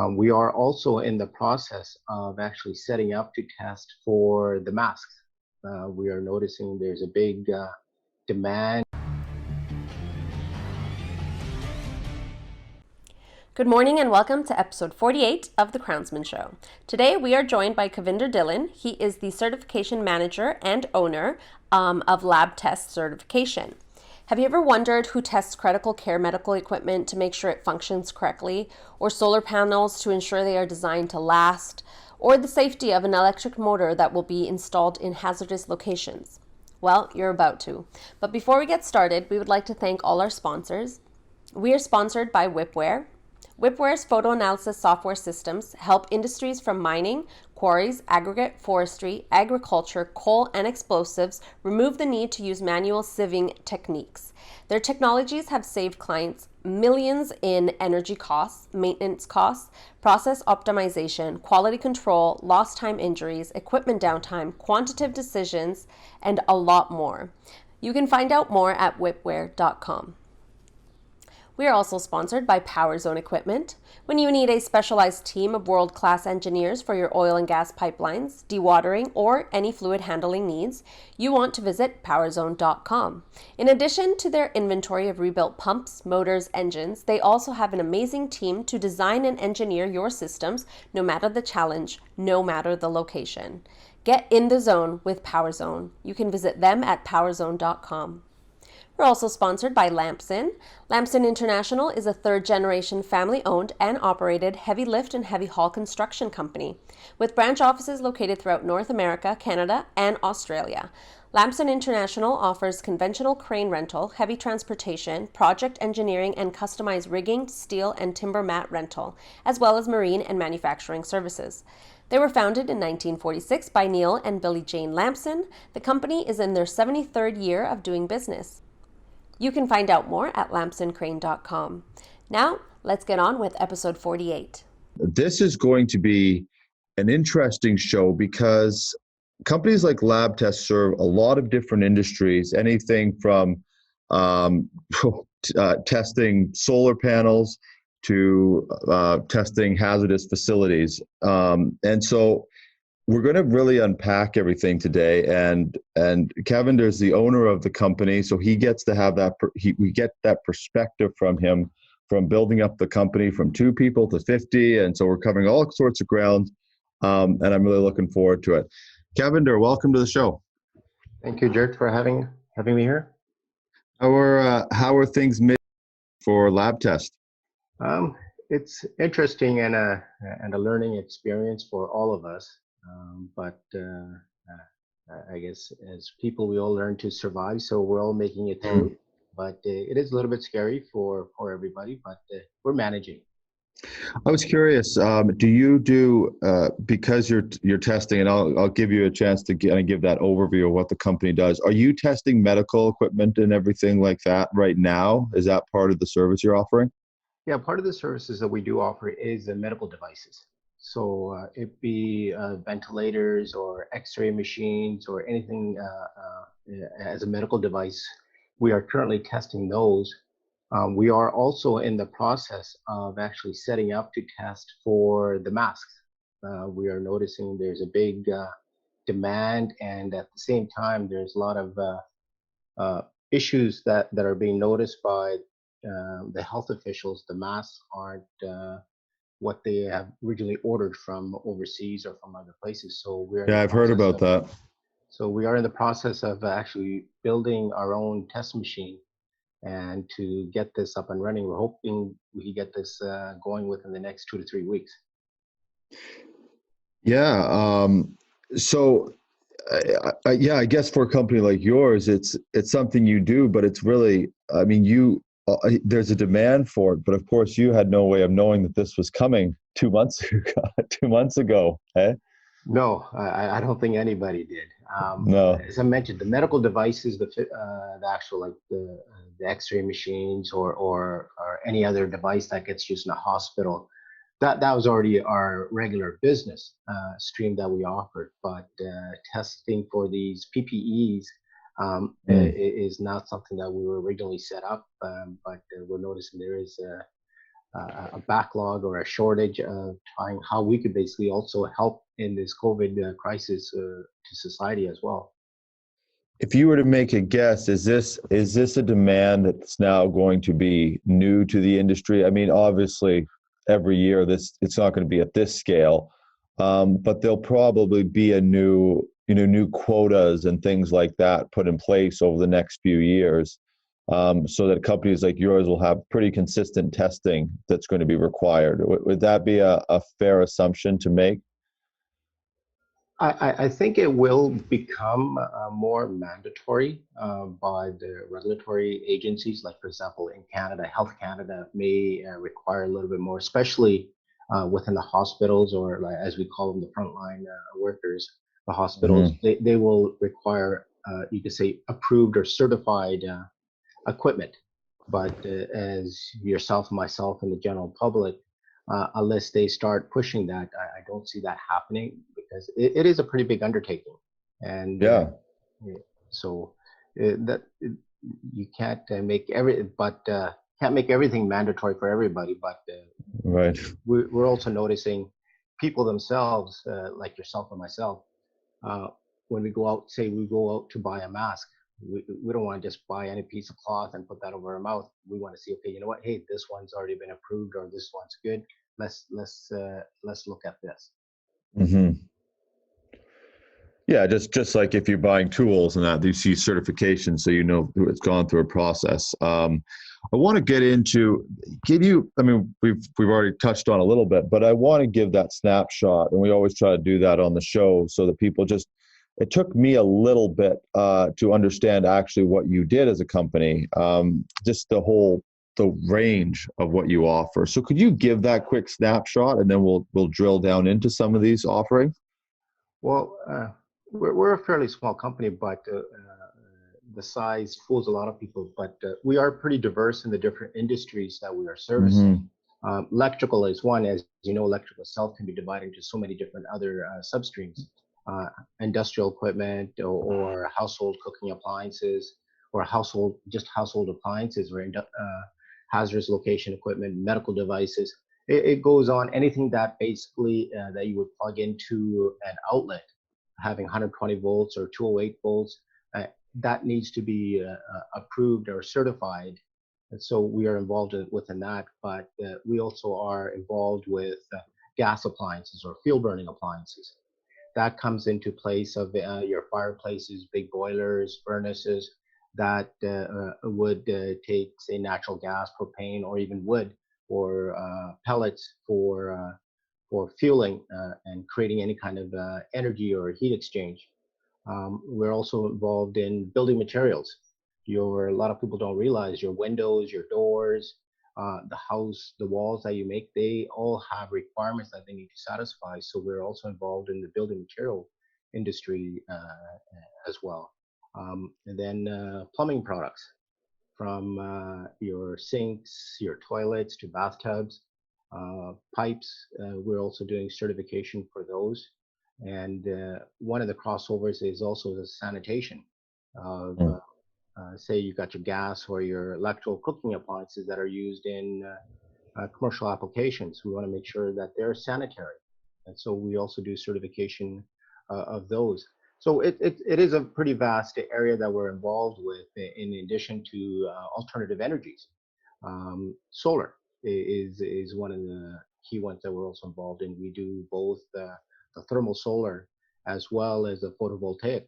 We are also in the process of actually setting up to test for the masks. We are noticing there's a big demand. Good morning and welcome to episode 48 of The Crownsman Show. Today we are joined by Kavinder Dhillon. He is the certification manager and owner of LabTest certification. Have you ever wondered who tests critical care medical equipment to make sure it functions correctly, or solar panels to ensure they are designed to last, or the safety of an electric motor that will be installed in hazardous locations? Well, you're about to. But before we get started, we would like to thank all our sponsors. We are sponsored by Whipware. Whipware's photo analysis software systems help industries from mining, quarries, aggregate, forestry, agriculture, coal, and explosives remove the need to use manual sieving techniques. Their technologies have saved clients millions in energy costs, maintenance costs, process optimization, quality control, lost time injuries, equipment downtime, quantitative decisions, and a lot more. You can find out more at whipware.com. We are also sponsored by PowerZone Equipment. When you need a specialized team of world-class engineers for your oil and gas pipelines, dewatering, or any fluid handling needs, you want to visit PowerZone.com. In addition to their inventory of rebuilt pumps, motors, engines, they also have an amazing team to design and engineer your systems, no matter the challenge, no matter the location. Get in the zone with PowerZone. You can visit them at PowerZone.com. We're also sponsored by Lamson. Lamson International is a third-generation family-owned and operated heavy lift and heavy haul construction company, with branch offices located throughout North America, Canada, and Australia. Lamson International offers conventional crane rental, heavy transportation, project engineering, and customized rigging, steel, and timber mat rental, as well as marine and manufacturing services. They were founded in 1946 by Neil and Billie Jane Lamson. The company is in their 73rd year of doing business. You can find out more at lamsoncrane.com. Now, let's get on with episode 48. This is going to be an interesting show because companies like LabTest serve a lot of different industries, anything from testing solar panels to testing hazardous facilities. And so we're going to really unpack everything today, and Kavinder's the owner of the company, so he gets to have that. We get that perspective from him, from building up the company from 2 people to 50, and so we're covering all sorts of ground, and I'm really looking forward to it. Kavinder, welcome to the show. Thank you, Jared, for having me here. How are things made for LabTest? It's interesting and a learning experience for all of us. But I guess as people, we all learn to survive, so we're all making it through. But it is a little bit scary for everybody, but we're managing. I was curious, do you do, because you're testing, and I'll give you a chance to give that overview of what the company does. Are you testing medical equipment and everything like that right now? Is that part of the service you're offering? Yeah, part of the services that we do offer is the medical devices. So it be ventilators or X-ray machines or anything as a medical device. We are currently testing those. We are also in the process of actually setting up to test for the masks. We are noticing there's a big demand, and at the same time, there's a lot of issues that are being noticed by the health officials. The masks aren't what they have originally ordered from overseas or from other places. So I've heard about that. So we are in the process of actually building our own test machine, and to get this up and running, we're hoping we can get this going within the next 2 to 3 weeks. Yeah. So, I guess for a company like yours, it's something you do, but it's really, I mean, there's a demand for it, but of course you had no way of knowing that this was coming 2 months ago. 2 months ago, eh? No, I don't think anybody did. No. As I mentioned, the medical devices, the actual, like the X-ray machines or any other device that gets used in a hospital, that was already our regular business stream that we offered. But testing for these PPEs is not something that we were originally set up. But we're noticing there is a backlog or a shortage of trying how we could basically also help in this COVID crisis to society as well. If you were to make a guess, is this a demand that's now going to be new to the industry? I mean, obviously, every year it's not going to be at this scale, but there'll probably be a new quotas and things like that put in place over the next few years, so that companies like yours will have pretty consistent testing that's going to be required. Would that be a fair assumption to make? I think it will become more mandatory by the regulatory agencies. Like, for example, in Canada, Health Canada may require a little bit more, especially within the hospitals, or like, as we call them, the frontline workers. The hospitals, Hmm. they will require, you could say, approved or certified equipment. But as yourself, myself, and the general public, unless they start pushing that, I don't see that happening, because it is a pretty big undertaking. And Yeah, so that you can't can't make everything mandatory for everybody. But right. we're also noticing people themselves, like yourself and myself, uh, when we go out, say we go out to buy a mask, we don't want to just buy any piece of cloth and put that over our mouth. We want to see, okay, you know what? Hey, this one's already been approved, or this one's good. Let's look at this. Hmm. Yeah, just like if you're buying tools and that, you see certification, so you know it's gone through a process. I want to get into, I mean, we've already touched on a little bit, but I want to give that snapshot, and we always try to do that on the show so that people just, it took me a little bit to understand actually what you did as a company, just the range of what you offer. So could you give that quick snapshot, and then we'll drill down into some of these offerings? Well, we're a fairly small company, but the size fools a lot of people. But we are pretty diverse in the different industries that we are servicing. Hmm. Electrical is one. As you know, electrical itself can be divided into so many different other substreams. Uh, Industrial equipment, or household cooking appliances, or household appliances, or hazardous location equipment, medical devices. It goes on. Anything that basically that you would plug into an outlet having 120 volts or 208 volts, that needs to be approved or certified. And so we are involved within that, but we also are involved with gas appliances or fuel burning appliances. That comes into place of your fireplaces, big boilers, furnaces that would take, say, natural gas, propane, or even wood, or pellets for fueling and creating any kind of energy or heat exchange. We're also involved in building materials. A lot of people don't realize your windows, your doors, the house, the walls that you make, they all have requirements that they need to satisfy. So we're also involved in the building material industry as well. And then plumbing products, from your sinks, your toilets, to bathtubs, pipes. We're also doing certification for those. And one of the crossovers is also the sanitation of, Mm. say, you got your gas or your electrical cooking appliances that are used in commercial applications. We want to make sure that they're sanitary. And so we also do certification of those. So it is a pretty vast area that we're involved with, in addition to alternative energies. Solar is one of the key ones that we're also involved in. We do both the thermal solar as well as the photovoltaic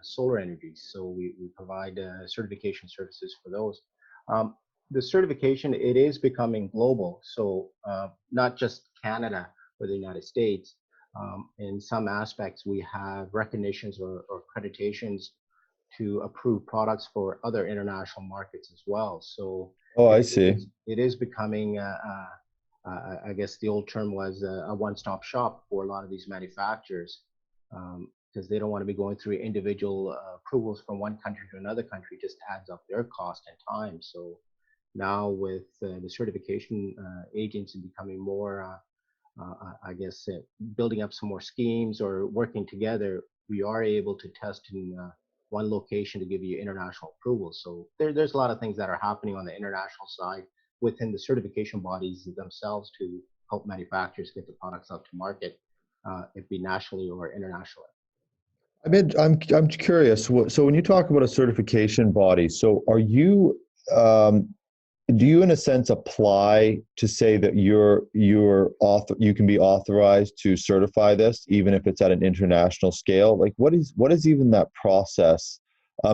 solar energies. So we provide certification services for those. Um, the certification, it is becoming global. So not just Canada or the United States. In some aspects, we have recognitions or accreditations to approve products for other international markets as well. So Oh, I see. it is becoming, I guess the old term was a one-stop shop for a lot of these manufacturers, because they don't want to be going through individual approvals from one country to another country. Just adds up their cost and time. So now with the certification agents becoming more, I guess, building up some more schemes or working together, we are able to test in one location to give you international approval. So there's a lot of things that are happening on the international side within the certification bodies themselves to help manufacturers get the products out to market, it be nationally or internationally. I'm curious. So when you talk about a certification body, so are you do you in a sense apply to say that you can be authorized to certify this even if it's at an international scale? Like what is even that process?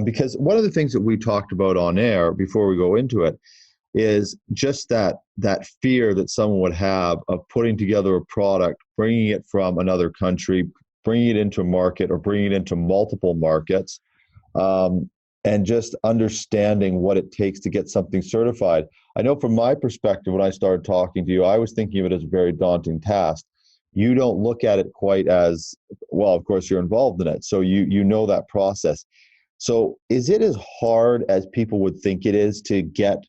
Because one of the things that we talked about on air before we go into it is just that fear that someone would have of putting together a product, bringing it from another country, bringing it into a market or bringing it into multiple markets, and just understanding what it takes to get something certified. I know from my perspective, when I started talking to you, I was thinking of it as a very daunting task. You don't look at it quite as well. Of course, you're involved in it, so you know that process. So is it as hard as people would think it is to get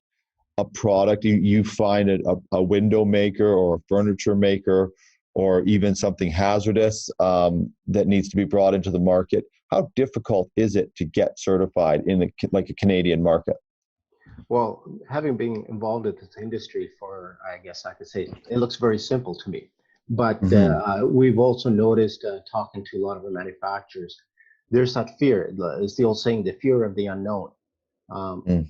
a product? You find it a window maker or a furniture maker or even something hazardous that needs to be brought into the market. How difficult is it to get certified in like a Canadian market? Well, having been involved in this industry for, I guess I could say, it looks very simple to me. But Mm-hmm. we've also noticed, talking to a lot of our manufacturers, there's that fear. It's the old saying, the fear of the unknown. Um, Mm.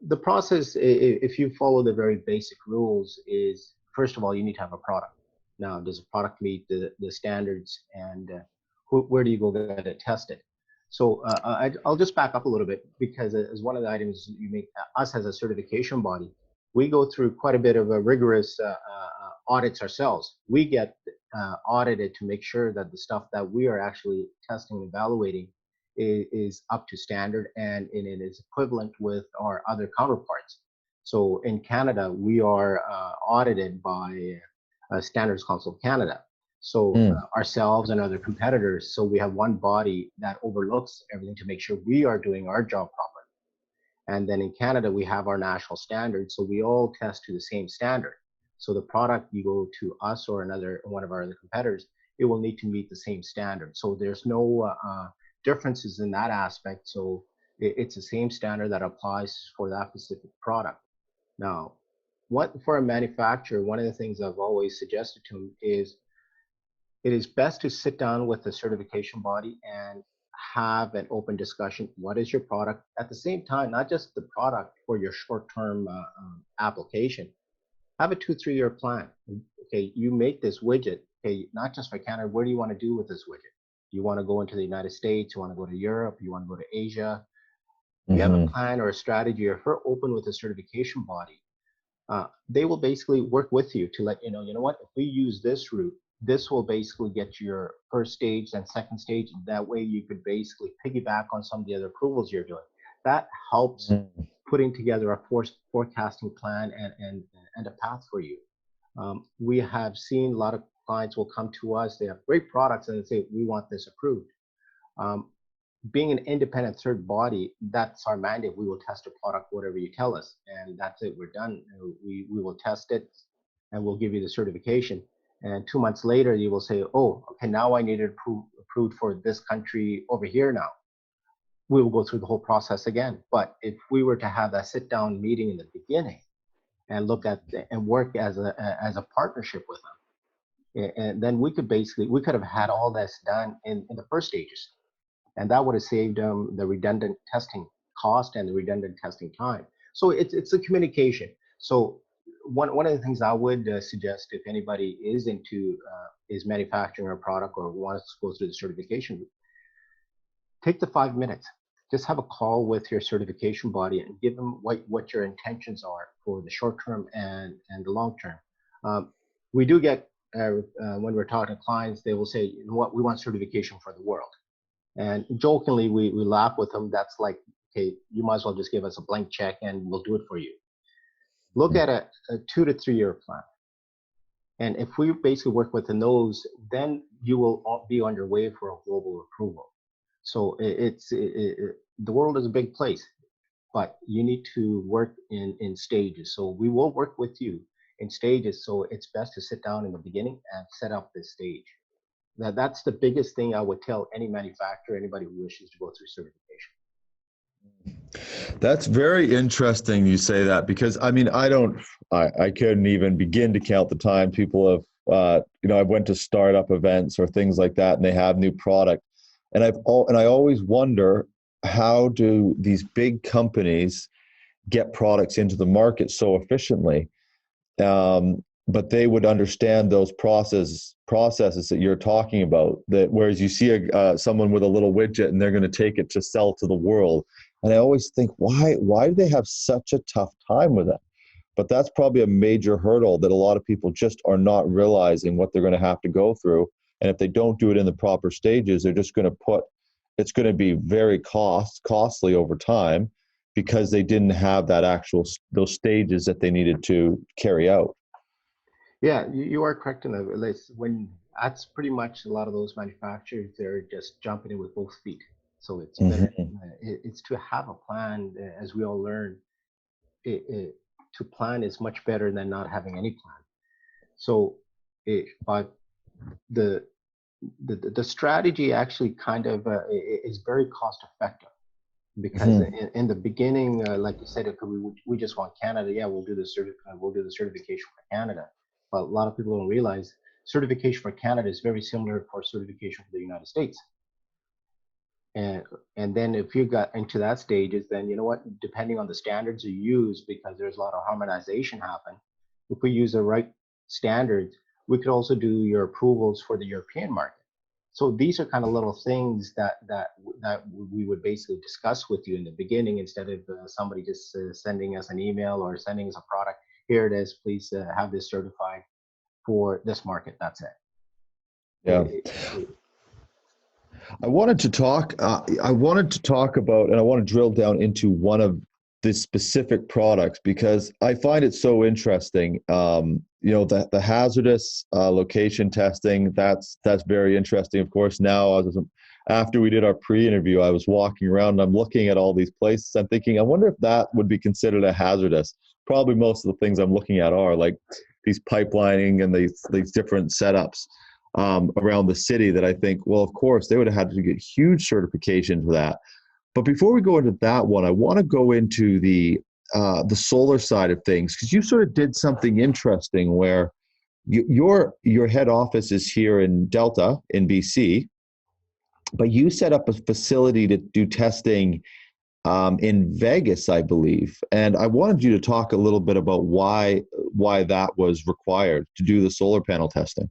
the process, if you follow the very basic rules, is first of all, you need to have a product. Now, does a product meet the standards, and where do you go get it tested? So I'll just back up a little bit, because as one of the items you make, us as a certification body, we go through quite a bit of a rigorous audits ourselves. We get audited to make sure that the stuff that we are actually testing and evaluating is up to standard, and it is equivalent with our other counterparts. So in Canada, we are audited by Standards Council of Canada. So Mm. ourselves and other competitors. So we have one body that overlooks everything to make sure we are doing our job properly. And then in Canada, we have our national standards. So we all test to the same standard. So the product, you go to us or one of our other competitors, it will need to meet the same standard. So there's no differences in that aspect. So it's the same standard that applies for that specific product. Now, what for a manufacturer, one of the things I've always suggested to them is it is best to sit down with the certification body and have an open discussion. What is your product? At the same time, not just the product for your short-term application. Have a 2-3 year plan. Okay, you make this widget. Okay, not just for Canada. Where do you want to do with this widget? You want to go into the United States? You want to go to Europe? You want to go to Asia? You have a Mm-hmm. plan or a strategy, or if we're open with the certification body, they will basically work with you to let you know what, if we use this route, this will basically get your first stage and second stage. That way you could basically piggyback on some of the other approvals you're doing. That helps Mm. putting together a forecasting plan and a path for you. We have seen a lot of clients will come to us, they have great products, and they say, we want this approved. Um, Being an independent third body, that's our mandate. We will test a product, whatever you tell us, and that's it. We're done. We will test it, and we'll give you the certification. And 2 months later, you will say, "Oh, okay, now I need it approved for this country over here now." We will go through the whole process again. But if we were to have that sit-down meeting in the beginning and look at and work as a partnership with them, and then we could have had all this done in the first stages, and that would have saved the redundant testing cost and the redundant testing time. So it's a communication. So one of the things I would suggest, if anybody is into is manufacturing a product or wants to go through the certification, take the 5 minutes. Just have a call with your certification body and give them what your intentions are for the short term and the long term. We do get when we're talking to clients, they will say, you know what, we want certification for the world. And jokingly, we laugh with them. That's like, okay, you might as well just give us a blank check and we'll do it for you. Look at a 2 to 3 year plan. And if we basically work within those, then you will be on your way for a global approval. So the world is a big place, but you need to work in stages. So we will work with you in stages. So it's best to sit down in the beginning and set up this stage. Now, that's the biggest thing I would tell any manufacturer, anybody who wishes to go through certification. That's very interesting you say that, because I mean, I couldn't even begin to count the time people have, I went to startup events or things like that, and they have new product. And I always wonder, how do these big companies get products into the market so efficiently? But they would understand those processes that you're talking about. That whereas you see someone with a little widget and they're going to take it to sell to the world, and I always think, why do they have such a tough time with it? But that's probably a major hurdle that a lot of people just are not realizing what they're going to have to go through. And if they don't do it in the proper stages, they're just going to it's going to be very costly over time, because they didn't have those stages that they needed to carry out. Yeah, you are correct in that. When that's pretty much a lot of those manufacturers, they're just jumping in with both feet. So it's better. Mm-hmm. It's to have a plan, as we all learn. To plan is much better than not having any plan. So, but the the strategy actually kind of is very cost effective, because Mm-hmm. in the beginning, like you said, we just want Canada. Yeah, we'll do the certification for Canada. But a lot of people don't realize certification for Canada is very similar for certification for the United States. And and then if you got into that stages, then you know what, depending on the standards you use, because there's a lot of harmonization happen. If we use the right standards, we could also do your approvals for the European market. So these are kind of little things that we would basically discuss with you in the beginning, instead of somebody just sending us an email or sending us a product. Here it is, please have this certified for this market. That's it. Yeah. It- I wanted to talk about, and I want to drill down into one of the specific products, because I find it so interesting. The hazardous location testing, that's very interesting. Of course, now after we did our pre-interview, I was walking around and I'm looking at all these places. I'm thinking, I wonder if that would be considered a hazardous. Probably most of the things I'm looking at are like these pipelining and these different setups around the city, that I think, well, of course, they would have had to get huge certification for that. But before we go into that one, I want to go into the solar side of things, because you sort of did something interesting where your head office is here in Delta in BC, but you set up a facility to do testing in Vegas, I believe. And I wanted you to talk a little bit about why that was required to do the solar panel testing.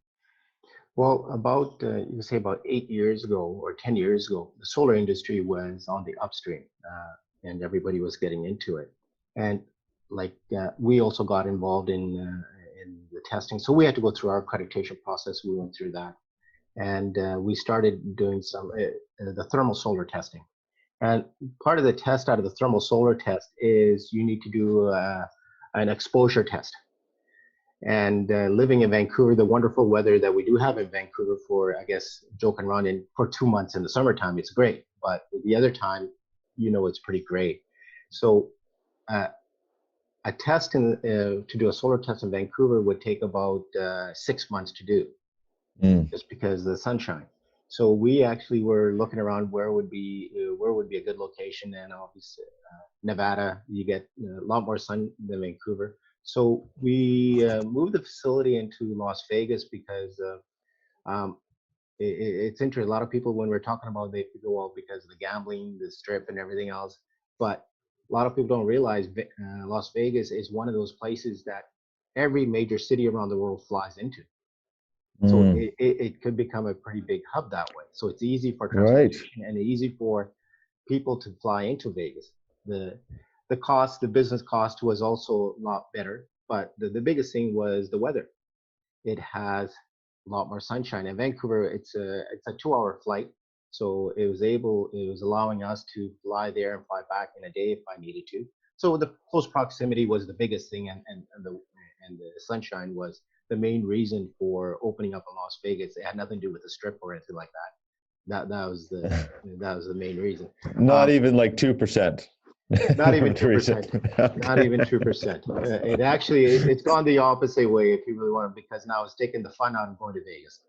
Well, about you can say about 8 years ago or 10 years ago, the solar industry was on the upstream, and everybody was getting into it. And like we also got involved in the testing, so we had to go through our accreditation process. We went through that, and we started doing some the thermal solar testing. And part of the test out of the thermal solar test is you need to do an exposure test. And living in Vancouver, the wonderful weather that we do have in Vancouver, for I guess joke and run in for 2 months in the summertime, it's great. But the other time, it's pretty great. So uh, a test to do a solar test in Vancouver would take about 6 months to do, Mm. just because of the sunshine. So we actually were looking around where would be a good location, and obviously Nevada, you get a lot more sun than Vancouver. So we moved the facility into Las Vegas because um, it's interesting. A lot of people, when we're talking about, they go, well, because of the gambling, the strip, and everything else. But a lot of people don't realize Las Vegas is one of those places that every major city around the world flies into. So Mm. it could become a pretty big hub that way. So it's easy for Right. transportation and easy for people to fly into Vegas. The the business cost was also a lot better, but the biggest thing was the weather. It has a lot more sunshine. In Vancouver, it's a 2 hour flight, so it was allowing us to fly there and fly back in a day if I needed to. So the close proximity was the biggest thing, and the sunshine was the main reason for opening up in Las Vegas. It had nothing to do with the strip or anything like that. That was the main reason. Not Um, even like 2%. Not even The 2%. reason. Not Okay. even 2%. It actually it's gone the opposite way, if you really want to, because now it's taking the fun out of going to Vegas.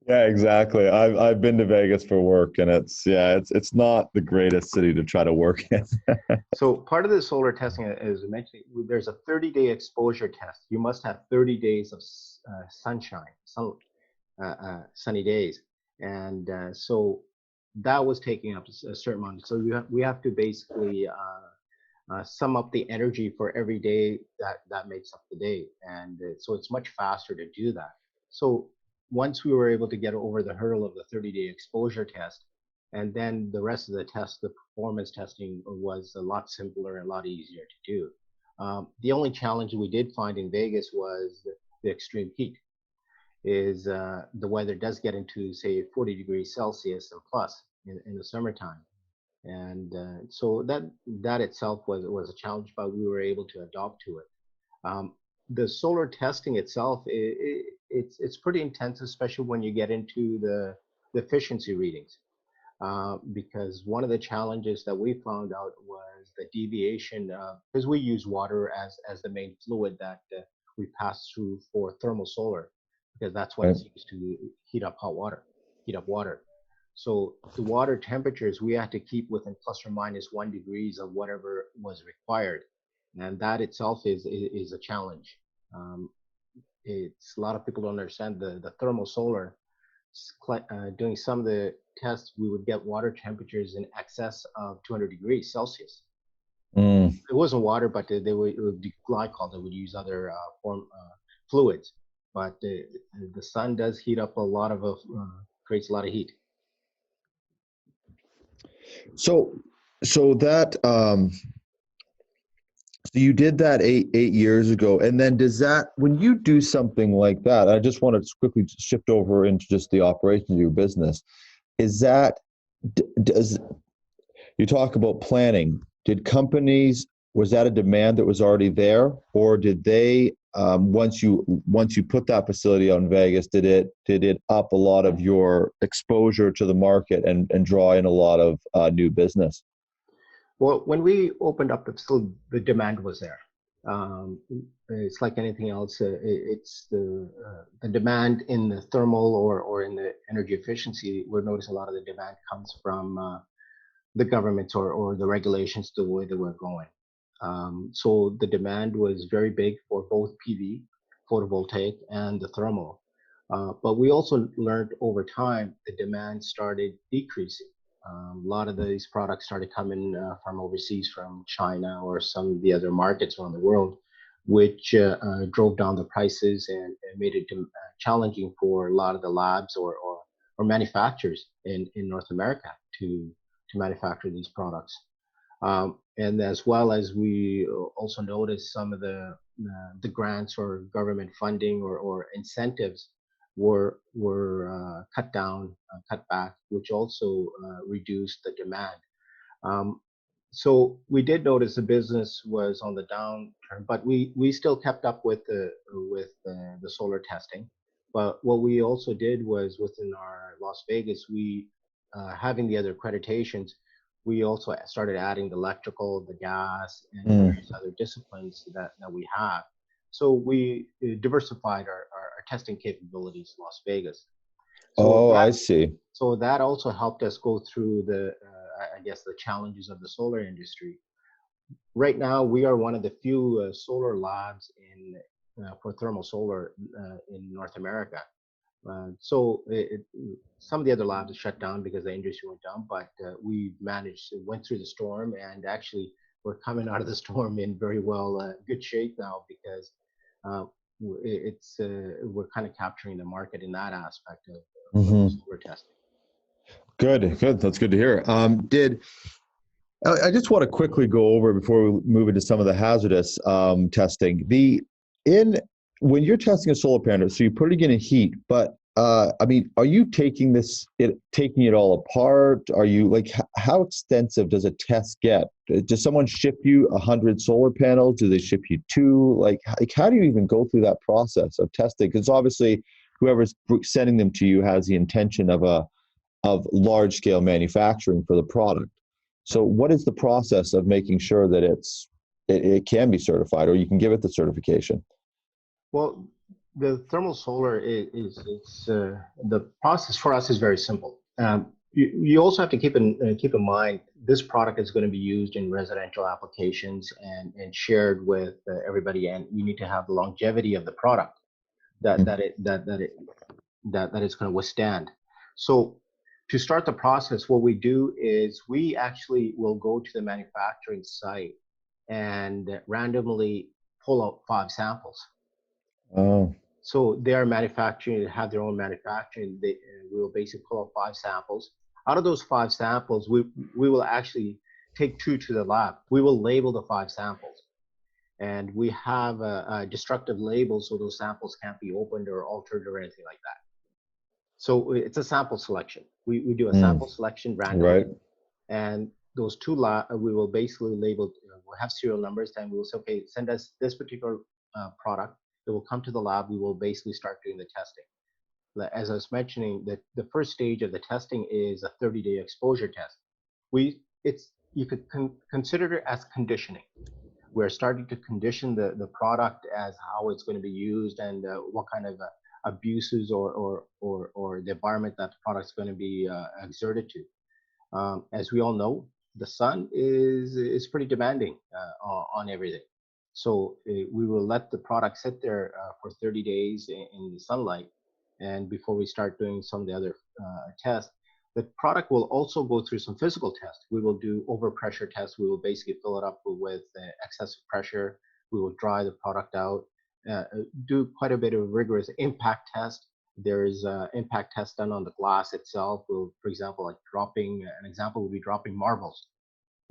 Yeah, exactly. I've been to Vegas for work, and it's not the greatest city to try to work in. So part of the solar testing, as I mentioned, there's a 30-day exposure test. You must have 30 days of sunshine, sunny days, and so that was taking up a certain amount. So we have to basically sum up the energy for every day that makes up the day, and so it's much faster to do that. So once we were able to get over the hurdle of the 30-day exposure test, and then the rest of the test, the performance testing was a lot simpler and a lot easier to do. The only challenge we did find in Vegas was the extreme heat. Is the weather does get into say 40 degrees Celsius and plus in the summertime, and so that itself was a challenge, but we were able to adapt to it. The solar testing itself, it's pretty intense, especially when you get into the efficiency readings, because one of the challenges that we found out was the deviation, because we use water as the main fluid that we pass through for thermal solar, because that's what Right. it's used to heat up water. So the water temperatures we had to keep within plus or minus 1 degrees of whatever was required, and that itself is a challenge. Um, it's a lot of people don't understand the thermal solar. Doing some of the tests, we would get water temperatures in excess of 200 degrees Celsius. Mm. It wasn't water, but it would be glycol. They would use other fluids. But the sun does heat up a lot of, creates a lot of heat. So, so that so you did that eight years ago, and then does that when you do something like that? I just want to quickly shift over into just the operations of your business. Is that does you talk about planning? Did companies was that a demand that was already there, or did they once you put that facility out in Vegas, did it up a lot of your exposure to the market and draw in a lot of new business? Well, when we opened up the facility, the demand was there. It's like anything else. It's the demand in the thermal or in the energy efficiency. We're noticing a lot of the demand comes from the governments or the regulations the way that we're going. So the demand was very big for both PV, photovoltaic, and the thermal. But we also learned over time the demand started decreasing. A lot of these products started coming from overseas, from China or some of the other markets around the world, which drove down the prices and made it challenging for a lot of the labs or manufacturers in North America to manufacture these products. And as well as we also noticed some of the grants or government funding or incentives were cut down, cut back, which also reduced the demand. Um, so we did notice the business was on the downturn, but we still kept up with the solar testing. But what we also did was within our Las Vegas, we having the other accreditations, we also started adding the electrical, the gas, and Mm. various other disciplines that we have. So we diversified our testing capabilities in Las Vegas. So Oh, that I see. so that also helped us go through I guess, the challenges of the solar industry. Right now, we are one of the few solar labs for thermal solar in North America. Some of the other labs are shut down because the industry went down, but we managed to went through the storm, and actually we're coming out of the storm in very good shape now, because uh, we're kind of capturing the market in that aspect of the Hmm. solar testing. Good, good. That's good to hear. Did I just want to quickly go over before we move into some of the hazardous testing. The in when you're testing a solar panel, so you're putting it in heat, but I mean, are you taking it all apart? Are you like how extensive does a test get? Does someone ship you 100 solar panels? Do they ship you two? Like how do you even go through that process of testing? Because obviously, whoever's sending them to you has the intention of large scale manufacturing for the product. So what is the process of making sure that it can be certified or you can give it the certification? Well, The thermal solar is it's the process for us is very simple. You also have to keep in mind this product is going to be used in residential applications and shared with everybody, and you need to have the longevity of the product that Mhm. that it that that it that it's going to withstand. So to start the process, what we do is we actually will go to the manufacturing site and randomly pull out 5 samples. Oh, So they are manufacturing, have their own manufacturing. We will basically pull out 5 samples. Out of those 5 samples, we will actually take two to the lab. We will label the 5 samples, and we have a destructive label so those samples can't be opened or altered or anything like that. So it's a sample selection. We do a sample selection right. randomly, and those we will basically label, we'll have serial numbers, and we will say, okay, send us this particular product. It will come to the lab. We will basically start doing the testing. As I was mentioning, the first stage of the testing is a 30-day exposure test. You could consider it as conditioning. We're starting to condition the product as how it's going to be used and what kind of abuses or the environment that the product's going to be exerted to. As we all know, the sun is pretty demanding on everything. So we will let the product sit there for 30 days in the sunlight, and before we start doing some of the other tests, the product will also go through some physical tests. We will do overpressure tests. We will basically fill it up with excessive pressure. We will dry the product out, do quite a bit of rigorous impact test. There is impact test done on the glass itself. We'll, for example, like dropping, an example would be dropping marbles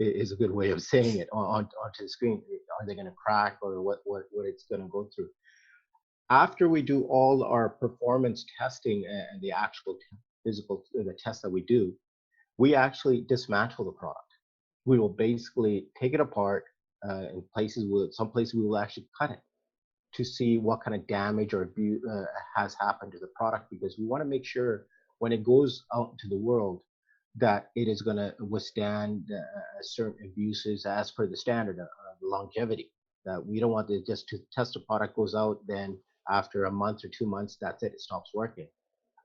is a good way of saying it onto the screen. Are they going to crack, or what it's going to go through? After we do all our performance testing and the actual physical the tests that we do, we actually dismantle the product. We will basically take it apart in places. Some places we will actually cut it to see what kind of damage or abuse has happened to the product, because we want to make sure when it goes out into the world that it is going to withstand certain abuses as per the standard of longevity. That we don't want to just to test a product goes out, then after a month or 2 months, that's it stops working,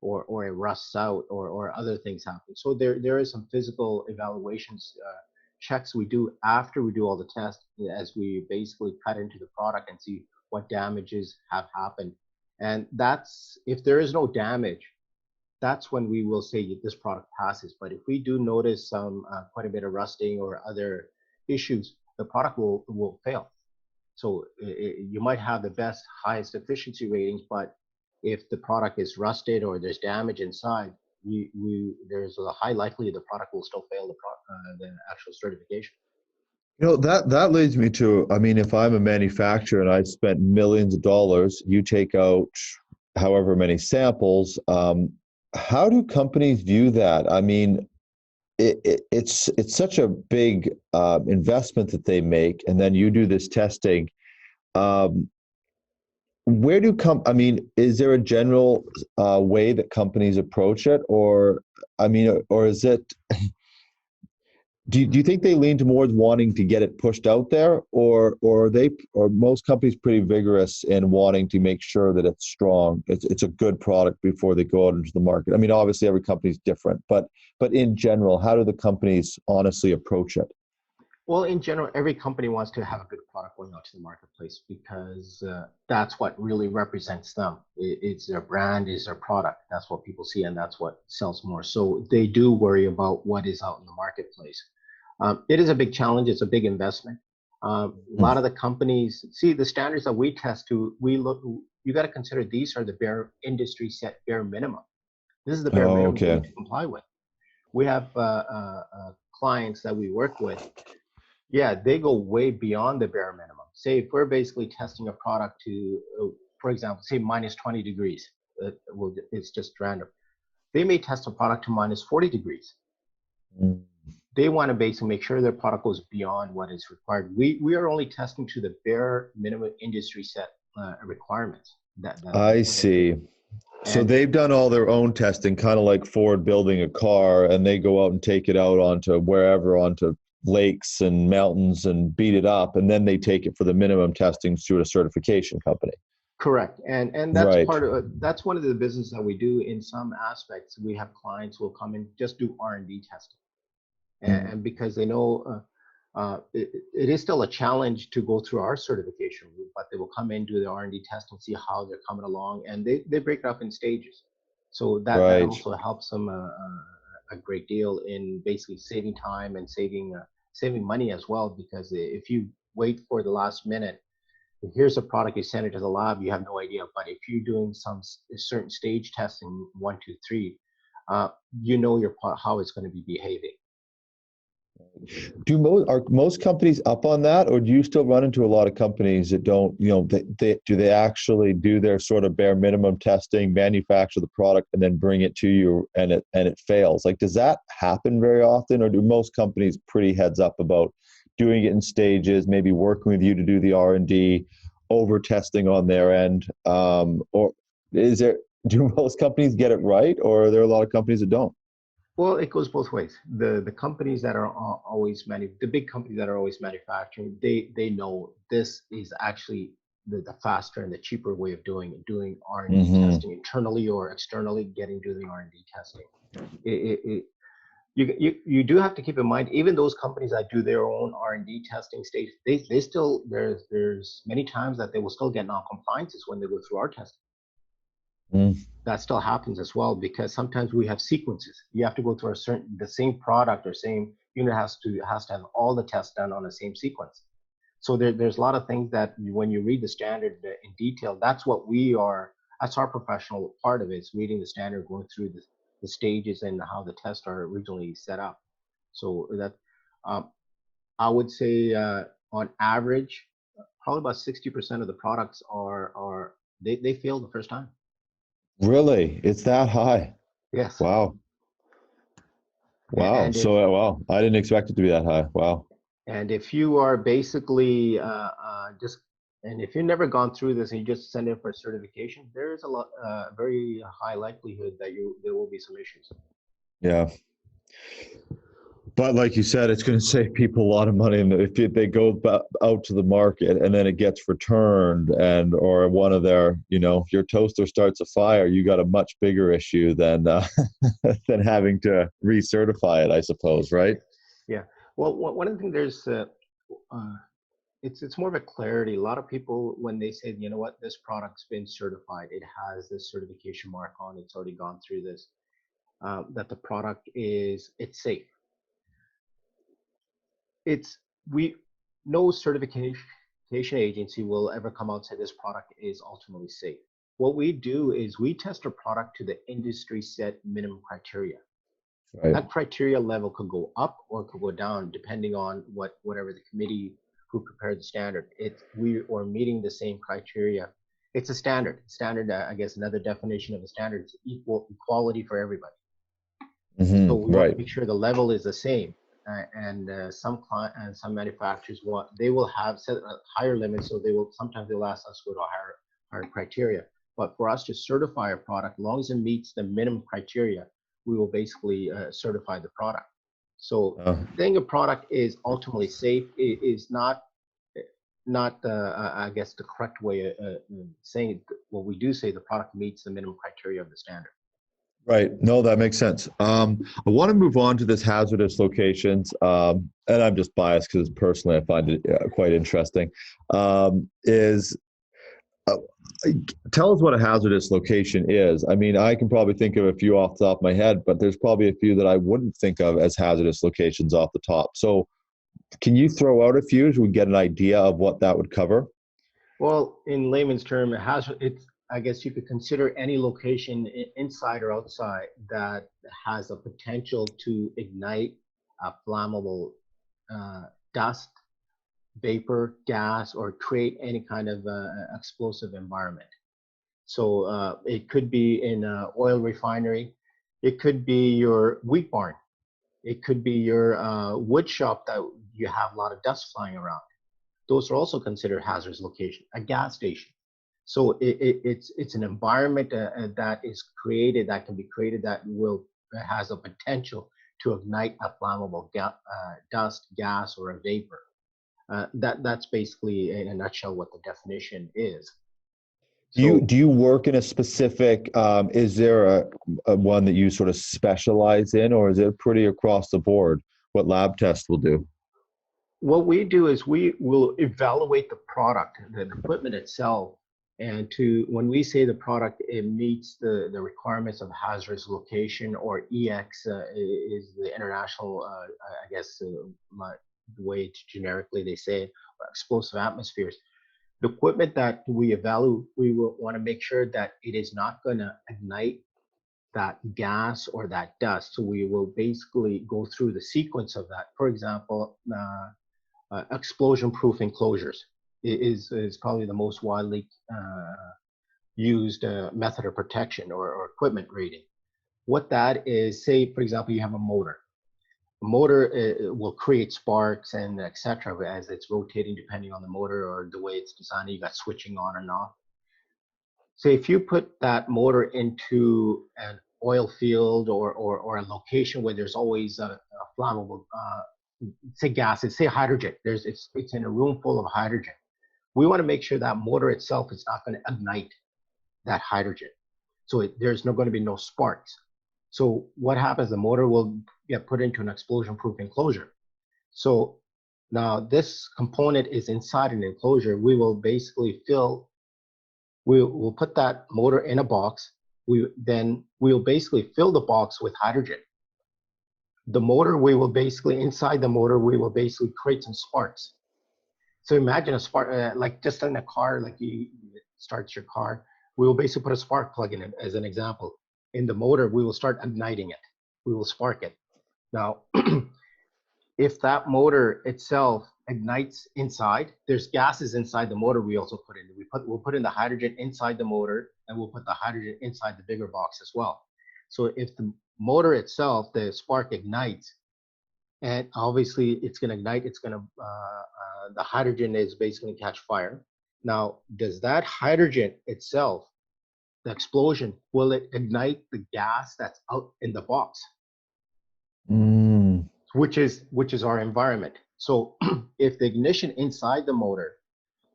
or it rusts out, or other things happen. So there is some physical evaluations, checks we do after we do all the tests, as we basically cut into the product and see what damages have happened. And that's, if there is no damage, that's when we will say this product passes. But if we do notice some quite a bit of rusting or other issues, the product will fail. So you might have the best, highest efficiency ratings, but if the product is rusted or there's damage inside, there's a high likelihood the product will still fail the actual certification. That leads me to, I mean, if I'm a manufacturer and I spent millions of dollars, you take out however many samples, how do companies view that? I mean, it's such a big investment that they make, and then you do this testing. Where do I mean, is there a general way that companies approach it, or I mean, or is it? Do you think they lean towards wanting to get it pushed out there, or most companies pretty vigorous in wanting to make sure that it's strong, it's a good product before they go out into the market? I mean, obviously every company is different, but in general, how do the companies honestly approach it? Well, in general, every company wants to have a good product going out to the marketplace, because that's what really represents them. It's their brand, is their product. That's what people see, and that's what sells more. So they do worry about what is out in the marketplace. It is a big challenge. It's a big investment. A lot of the companies see the standards that we test to. We look. You got to consider these are the bare industry set bare minimum. This is the bare Oh, minimum we okay. need to comply with. We have clients that we work with. Yeah, they go way beyond the bare minimum. Say if we're basically testing a product to, for example, say minus 20 degrees. It's just random. They may test a product to minus 40 degrees. Mm. They want to basically make sure their product goes beyond what is required. We are only testing to the bare minimum industry set requirements. I see. So And they've done all their own testing, kind of like Ford building a car, and they go out and take it out onto wherever, onto lakes and mountains, and beat it up, and then they take it for the minimum testing to a certification company. Correct. And that's Right. part of that's one of the business that we do in some aspects. We have clients who will come in just do R&D testing. Mm. And because they know it is still a challenge to go through our certification route, but they will come in, do the R&D test and see how they're coming along, and they break it up in stages. So that Right. also helps them a great deal in basically saving time and saving money as well, because if you wait for the last minute, here's a product, you send it to the lab, you have no idea. But if you're doing some certain stage testing, 1, 2, 3, you know how it's going to be behaving. Are most companies up on that, or do you still run into a lot of companies that don't, do they actually do their sort of bare minimum testing, manufacture the product, and then bring it to you and it fails? Like, does that happen very often, or do most companies pretty heads up about doing it in stages, maybe working with you to do the R&D, over testing on their end, or do most companies get it right, or are there a lot of companies that don't? Well, it goes both ways. The companies that are the big companies that are always manufacturing, they know this is actually the faster and the cheaper way of doing R&D Mm-hmm. testing internally or externally, getting to the R&D testing. You do have to keep in mind, even those companies that do their own R&D testing stage, they still, there's many times that they will still get non-compliances when they go through our testing. Mm. That still happens as well, because sometimes we have sequences. You have to go through the same product or same unit has to have all the tests done on the same sequence. So there's a lot of things that when you read the standard in detail, that's our professional part of it, is reading the standard, going through the stages and how the tests are originally set up. So that I would say on average, probably about 60% of the products they fail the first time. Really? It's that high? Yes. Wow. Wow. And if So, wow, I didn't expect it to be that high. Wow. and if you are basically just and if you've never gone through this and you just send in for certification, there is a lot very high likelihood that there will be some issues. Yeah. But like you said, it's going to save people a lot of money. And if they go out to the market and then it gets returned, or one of your toaster starts a fire, you got a much bigger issue than than having to recertify it, I suppose, right? Yeah. Well, one of the things uh, it's more of a clarity. A lot of people, when they say, you know what, this product's been certified, it has this certification mark on, it's already gone through this, that the product it's safe. It's we No certification agency will ever come out and say this product is ultimately safe. What we do is we test a product to the industry set minimum criteria. Right. That criteria level could go up or could go down depending on whatever the committee who prepared the standard. We are meeting the same criteria. It's a standard. Standard, I guess, another definition of a standard is equality for everybody. So Mm-hmm. we want to Right. make sure the level is the same. Some manufacturers they will have set a higher limit, so sometimes they'll ask us to go to a higher criteria. But for us to certify a product, as long as it meets the minimum criteria, we will basically certify the product. So Uh, saying a product is ultimately safe is not I guess the correct way of saying. What we do say, the product meets the minimum criteria of the standard. Right. No, that makes sense. I want to move on to this hazardous locations, and I'm just biased because personally I find it quite interesting. Is uh, Tell us what a hazardous location is. I mean, I can probably think of a few off the top of my head, but there's probably a few that I wouldn't think of as hazardous locations off the top. So, can you throw out a few so we get an idea of what that would cover? Well, in layman's term, I guess you could consider any location inside or outside that has a potential to ignite a flammable dust, vapor, gas, or create any kind of explosive environment. So it could be in an oil refinery. It could be your wheat barn. It could be your wood shop that you have a lot of dust flying around. Those are also considered hazardous location. A gas station. So it's an environment that is created, that can be created, that has a potential to ignite a flammable dust, gas, or a vapor. That's basically in a nutshell what the definition is. So Do you work in a specific, is there a one that you sort of specialize in, or is it pretty across the board what lab tests will do? what we do is we will evaluate the product, the equipment itself, and to when we say the product it meets the requirements of hazardous location, or EX is the international, I guess, the way it's generically they say it, explosive atmospheres. The equipment that we evaluate, we will want to make sure that it is not going to ignite that gas or that dust. So we will basically go through the sequence of that. For example, explosion-proof enclosures is probably the most widely used method of protection, or equipment rating. What that is, say, for example, you have a motor. A motor will create sparks and etc. as it's rotating, depending on the motor or the way it's designed. You got switching on and off. So if you put that motor into an oil field, or a location where there's always a flammable, say gases, say hydrogen, it's in a room full of hydrogen. We want to make sure that motor itself is not going to ignite that hydrogen. So there's not going to be no sparks. So what happens, the motor will get put into an explosion-proof enclosure. So now this component is inside an enclosure. We will basically we'll put that motor in a box. We'll basically fill the box with hydrogen. The motor, inside the motor, we will basically create some sparks. So imagine a spark, like just in a car, like you start your car, we will basically put a spark plug in it as an example. In the motor, we will start igniting it. We will spark it. Now, if that motor itself ignites inside, there's gases inside the motor we also put in. We'll put in the hydrogen inside the motor, and we'll put the hydrogen inside the bigger box as well. So if the motor itself, the spark ignites, and obviously it's going to ignite, the hydrogen is basically going to catch fire. Now, does that hydrogen itself, the explosion, will it ignite the gas that's out in the box? Mm. Which is our environment. So if the ignition inside the motor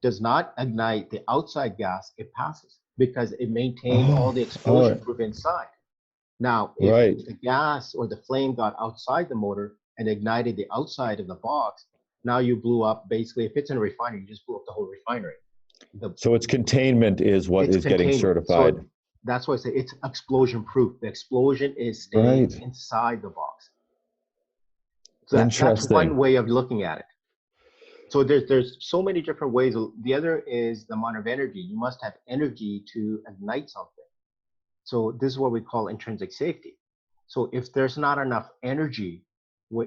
does not ignite the outside gas, it passes because it maintained all the explosion proof inside. Now, if Right. the gas or the flame got outside the motor and ignited the outside of the box, now you blew up, basically, if it's in a refinery, you just blew up the whole refinery. So its containment is what It's is getting containment. certified. So that's why I say it's explosion proof. The explosion is staying Right. inside the box. So that's one Interesting. way of looking at it. So there's so many different ways. The other is the amount of energy. You must have energy to ignite something. So this is what we call intrinsic safety. So if there's not enough energy,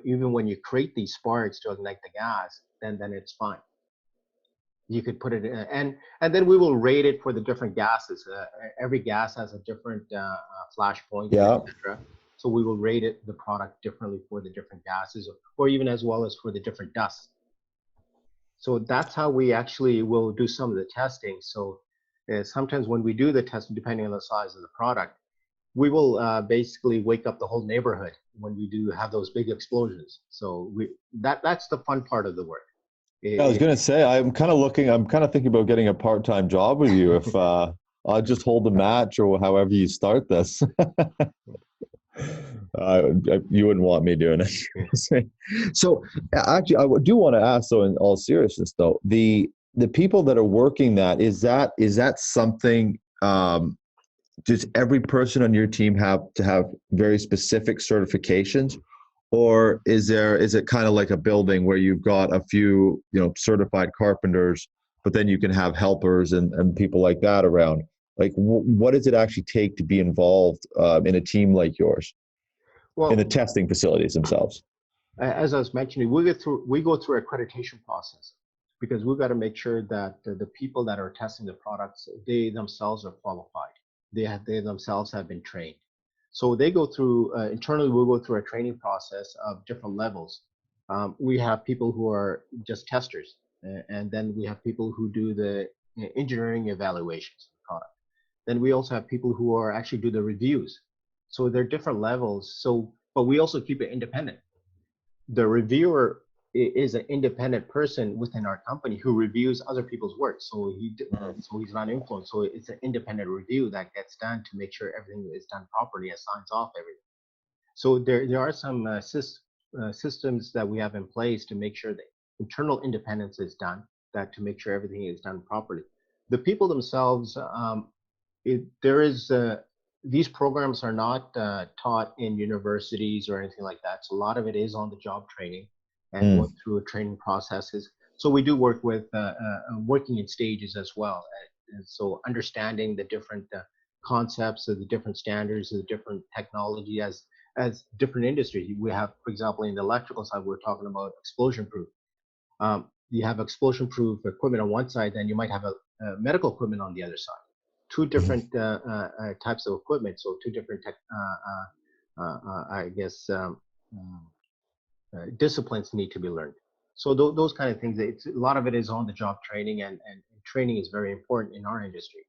even when you create these sparks to ignite the gas, then it's fine. You could put it in, and then we will rate it for the different gases. Every gas has a different flash point, Yeah. etc. So we will rate the product differently for the different gases, or even as well as for the different dusts. So that's how we actually will do some of the testing. So sometimes when we do the testing, depending on the size of the product, we will basically wake up the whole neighborhood when we do have those big explosions. So that's the fun part of the work. I was going to say, I'm kind of thinking about getting a part-time job with you if I'll just hold the match or however you start this. You wouldn't want me doing it. So actually, I do want to ask, though, in all seriousness, though, the people that are working that, is that something, does every person on your team have to have very specific certifications? Or is it kind of like a building where you've got a few, certified carpenters, but then you can have helpers and people like that around? Like, what does it actually take to be involved in a team like yours, in the Well, testing facilities themselves? as I was mentioning, we go through accreditation process, because we've got to make sure that the people that are testing the products, they themselves are qualified. They themselves have been trained. So they go through, internally, we'll go through a training process of different levels. We have people who are just testers, and then we have people who do the engineering evaluations of the product. Then we also have people who are actually do the reviews. So there are different levels. So, but we also keep it independent. The reviewer is an independent person within our company who reviews other people's work. So Mm. so he's not influenced. So it's an independent review that gets done to make sure everything is done properly and signs off everything. So there are some systems that we have in place to make sure that internal independence is done, that to make sure everything is done properly. The people themselves, there is these programs are not taught in universities or anything like that. So a lot of it is on the job training and going Mm. through training processes. So we do work with working in stages as well. And so understanding the different concepts of the different standards of the different technology as different industries. We have, for example, in the electrical side, we're talking about explosion proof. You have explosion proof equipment on one side, then you might have a medical equipment on the other side. Two Mhm. different types of equipment, so two different I guess disciplines need to be learned. So those kind of things. It's a lot of it is on the job training, and training is very important in our industry.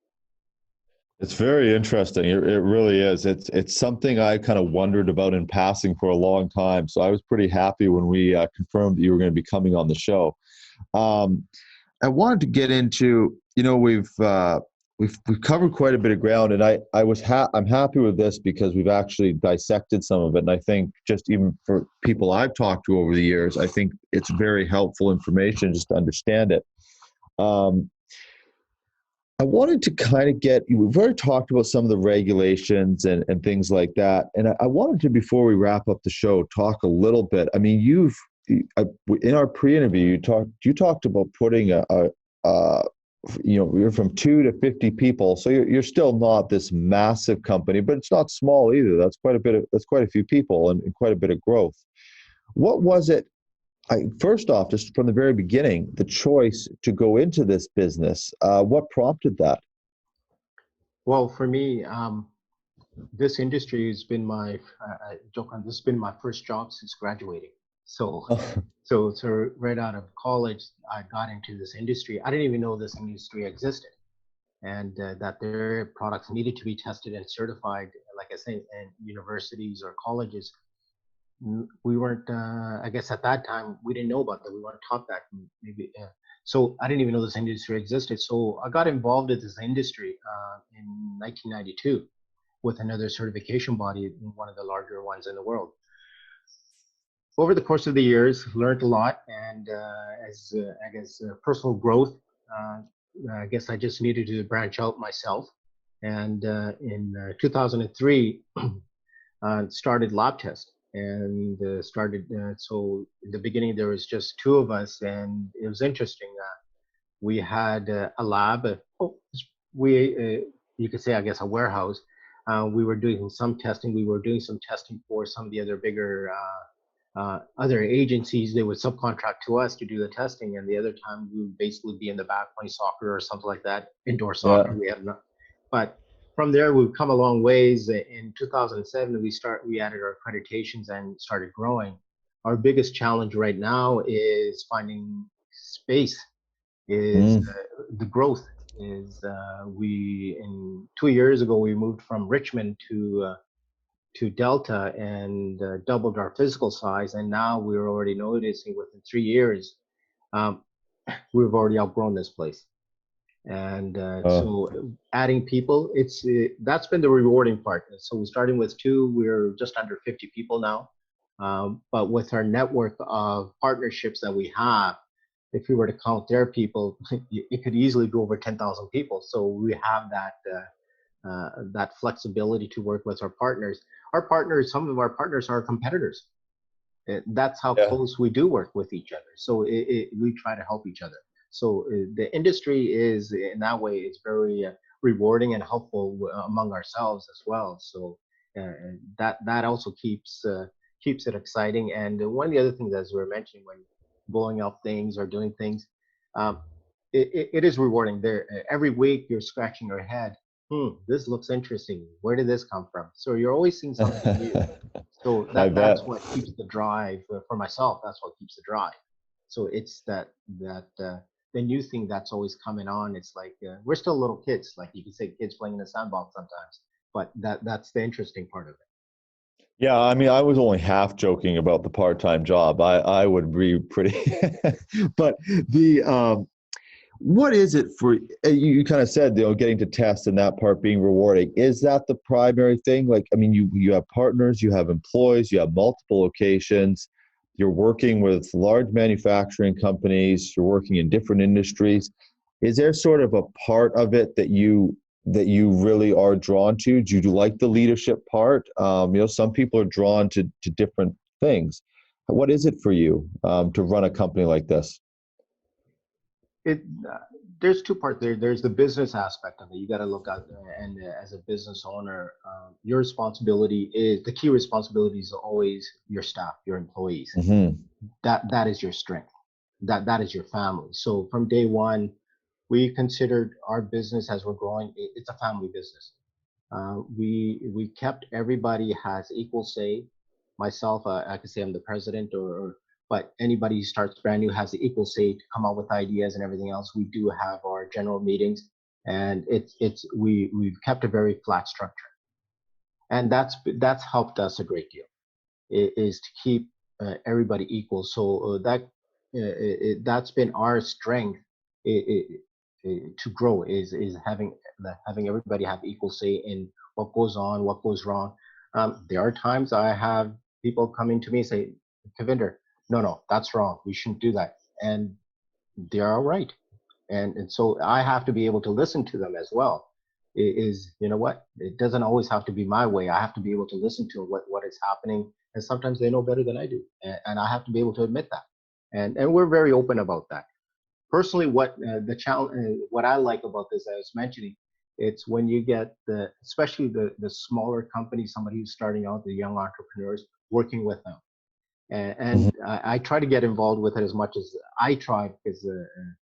It's very interesting. It really is. It's something I kind of wondered about in passing for a long time. So I was pretty happy when we confirmed that you were going to be coming on the show. Um, I wanted to get into, we've covered quite a bit of ground, and I'm happy with this because we've actually dissected some of it, and I think just even for people I've talked to over the years, I think it's very helpful information just to understand it. Um, I wanted to kind of we've already talked about some of the regulations and things like that. And I wanted to, before we wrap up the show, talk a little bit. I mean, in our pre-interview, you talked about putting you're from 2 to 50 people. So you're still not this massive company, but it's not small either. That's quite a few people and quite a bit of growth. What was it? First off, just from the very beginning, the choice to go into this business, what prompted that? Well, for me, this industry has been joke on this has been my first job since graduating. So so right out of college, I got into this industry. I didn't even know this industry existed, and that their products needed to be tested and certified, like I say, in universities or colleges. We weren't, I guess at that time, we didn't know about that. We weren't taught that. Maybe. So I didn't even know this industry existed. So I got involved in this industry in 1992 with another certification body, one of the larger ones in the world. Over the course of the years, learned a lot, and as I guess personal growth, uh, I guess I just needed to branch out myself. And in 2003, started LabTest, and started. So in the beginning, there was just two of us, and it was interesting. We had a lab. We you could say, I guess, a warehouse. We were doing some testing. We were doing some testing for some of the other bigger other agencies. They would subcontract to us to do the testing, and the other time we would basically be in the back playing soccer or something like that, indoor Yeah. soccer. We had not, but from there we've come a long ways. In 2007, we added our accreditations and started growing. Our biggest challenge right now is finding space. Is Mm. the growth is we in 2 years ago we moved from Richmond to Delta and doubled our physical size. And now we're already noticing within 3 years, um, we've already outgrown this place. And Uh, so adding people, that's been the rewarding part. So we're starting with two, we're just under 50 people now. But with our network of partnerships that we have, if we were to count their people, it could easily go over 10,000 people. So we have that flexibility to work with our partners. Some of our partners are competitors. That's how yeah. close we do work with each other. So we try to help each other. So the industry is in that way, it's very rewarding and helpful among ourselves as well. So that also keeps it exciting. And one of the other things, as we were mentioning, when blowing up things or doing things, um, it is rewarding. There every week you're scratching your head. This looks interesting. Where did this come from? So you're always seeing something new. So I that's bet. what keeps the drive for myself. That's what keeps the drive. So it's the new thing that's always coming on. It's like we're still little kids. Like you can say, kids playing in a sandbox sometimes, but that's the interesting part of it. Yeah, I mean, I was only half joking about the part-time job. I would be pretty, but the what is it for you kind of said, getting to test and that part being rewarding. Is that the primary thing? Like, I mean, you have partners, you have employees, you have multiple locations, you're working with large manufacturing companies, you're working in different industries. Is there sort of a part of it that you really are drawn to? Do you like the leadership part? Some people are drawn to different things. What is it for you to run a company like this? It there's two parts there. There's the business aspect of it. You got to look at, and as a business owner, your responsibility is the key responsibility is always your staff, your employees. Hmm. That is your strength. That is your family. So from day one, we considered our business as we're growing. It's a family business. We kept everybody has equal say. Myself, I could say I'm the president, but anybody who starts brand new has the equal say to come up with ideas and everything else. We do have our general meetings, and we've kept a very flat structure, and that's helped us a great deal. Is to keep everybody equal. So that's been our strength. To grow is having everybody have equal say in what goes on, what goes wrong. There are times I have people coming to me and say, Kavinder, no, that's wrong. We shouldn't do that. And they are right. And so I have to be able to listen to them as well. Is you know what? It doesn't always have to be my way. I have to be able to listen to what is happening, and sometimes they know better than I do, and I have to be able to admit that. And we're very open about that. Personally, the challenge, what I like about this, I was mentioning, it's when you get especially the smaller companies, somebody who's starting out, the young entrepreneurs, working with them, and I try to get involved with it as much as I try, because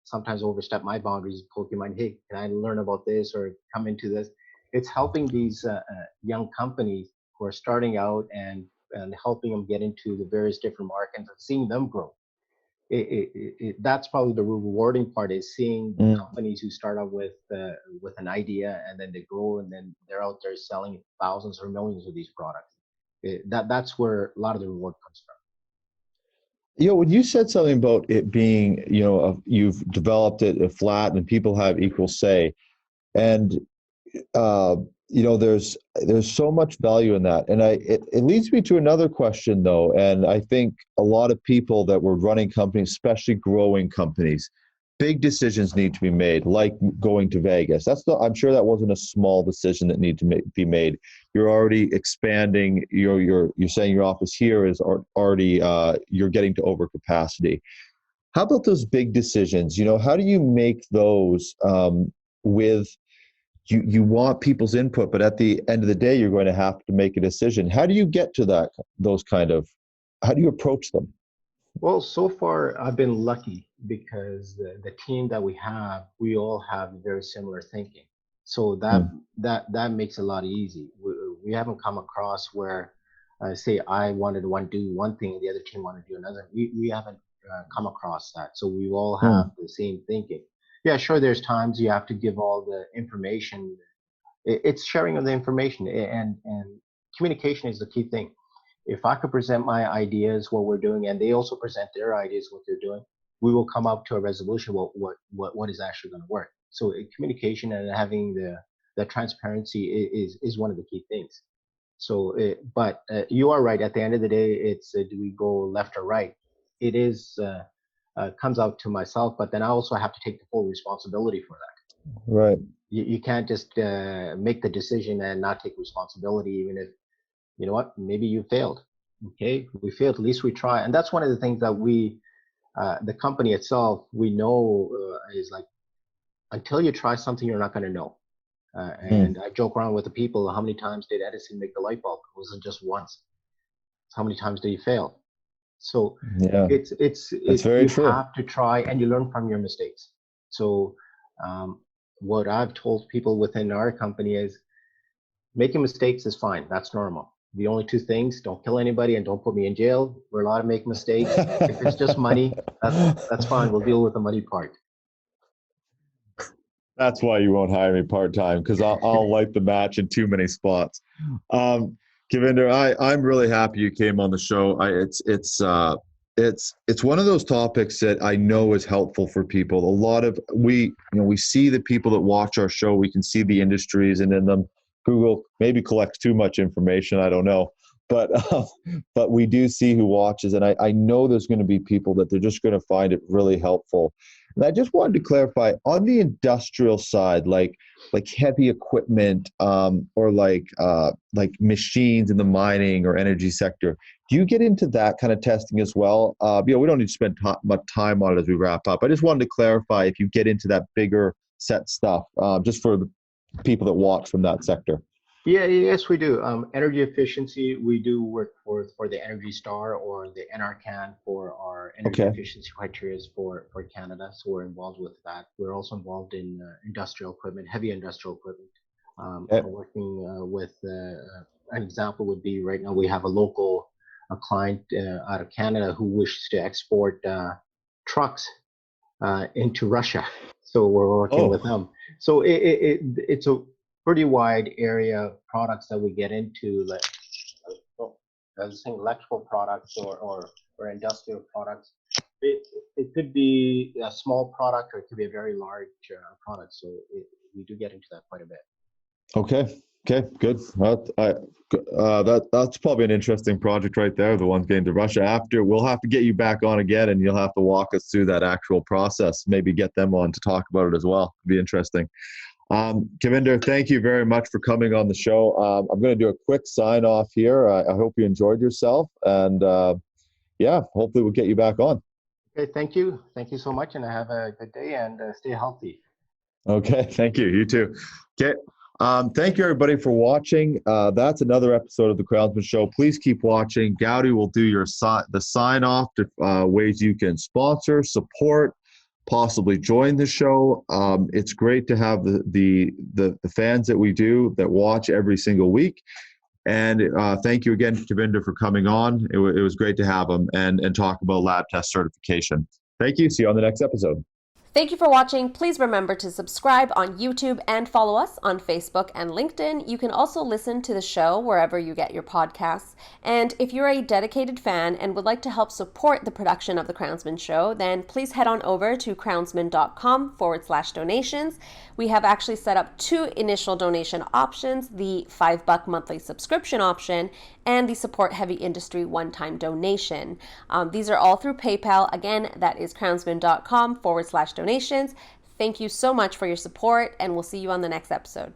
sometimes overstep my boundaries, poking my, hey, can I learn about this or come into this? It's helping these young companies who are starting out, and helping them get into the various different markets and seeing them grow. That's probably the rewarding part, is seeing Mm. companies who start out with an idea, and then they grow, and then they're out there selling thousands or millions of these products. That's where a lot of the reward comes from. When you said something about it being, you've developed it flat and people have equal say, and uh, there's so much value in that, and it leads me to another question though, and I think a lot of people that were running companies, especially growing companies, big decisions need to be made, like going to Vegas. I'm sure that wasn't a small decision that needed to be made. You're already expanding. You're saying your office here is already you're getting to overcapacity. How about those big decisions? How do you make those with you want people's input, but at the end of the day, you're going to have to make a decision. How do you get to how do you approach them? Well, so far I've been lucky because the team that we have, we all have very similar thinking. So Hmm. that makes it a lot easy. We haven't come across where, say, I wanted to do one thing, the other team wanted to do another. We haven't come across that. So we all have Hmm. the same thinking. Yeah, sure. There's times you have to give all the information. It's sharing of the information, and communication is the key thing. If I could present my ideas, what we're doing, and they also present their ideas, what they're doing, we will come up to a resolution. What is actually going to work? So communication and having the transparency is one of the key things. So, but you are right. At the end of the day, it's do we go left or right? It is comes out to myself, but then I also have to take the full responsibility for that. Right. You can't just make the decision and not take responsibility, even if you know what, maybe you failed. Okay, we failed, at least we try. And that's one of the things that the company itself, we know is like, until you try something, you're not going to know. And Hmm. I joke around with the people, how many times did Edison make the light bulb? It wasn't just once. How many times did he fail? So Yeah, that's very you true. have to try, and you learn from your mistakes. So um, what I've told people within our company is, making mistakes is fine. That's normal. The only two things: don't kill anybody and don't put me in jail. We're allowed to make mistakes. If it's just money, that's fine. We'll deal with the money part. That's why you won't hire me part time, because I'll light the match in too many spots. Um, Kavinder, I'm really happy you came on the show. It's one of those topics that I know is helpful for people. A lot of we see the people that watch our show. We can see the industries, and in them, Google maybe collects too much information. I don't know, but but we do see who watches, and I know there's going to be people that they're just going to find it really helpful. And I just wanted to clarify on the industrial side, like heavy equipment, or like machines in the mining or energy sector. Do you get into that kind of testing as well? We don't need to spend much time on it as we wrap up. I just wanted to clarify if you get into that bigger set stuff, just for the people that watch from that sector. Yeah, yes, we do. Energy efficiency, we do work for the Energy Star or the NRCan for our energy Okay. efficiency criteria for Canada. So we're involved with that. We're also involved in industrial equipment, heavy industrial equipment. Eh, We're working with an example would be right now we have a client out of Canada who wishes to export trucks into Russia. So we're working with Oh, them. So it's a pretty wide area of products that we get into, like I was saying, electrical products or industrial products. It could be a small product or it could be a very large product. So we do get into that quite a bit. okay. Okay, good. That's probably an interesting project right there. The ones getting to Russia. After, we'll have to get you back on again, and you'll have to walk us through that actual process. Maybe get them on to talk about it as well. It'd be interesting. Kavinder, thank you very much for coming on the show. I'm going to do a quick sign off here. I hope you enjoyed yourself, and yeah, hopefully we'll get you back on. Okay, thank you. Thank you so much, and have a good day and stay healthy. Okay, thank you. You too. Okay. Thank you everybody for watching. That's another episode of the Crownsman Show. Please keep watching. Gowdy will do the sign off to ways you can sponsor, support, possibly join the show. It's great to have the fans that we do that watch every single week. And thank you again, Kavinder, for coming on. It was great to have him and talk about LabTest certification. Thank you. See you on the next episode. Thank you for watching. Please remember to subscribe on YouTube and follow us on Facebook and LinkedIn. You can also listen to the show wherever you get your podcasts. And if you're a dedicated fan and would like to help support the production of The Crownsman Show, then please head on over to crownsman.com/donations. We have actually set up 2 initial donation options, the $5 monthly subscription option and the Support Heavy Industry one-time donation. These are all through PayPal. Again, that is crownsman.com/donations. Thank you so much for your support, and we'll see you on the next episode.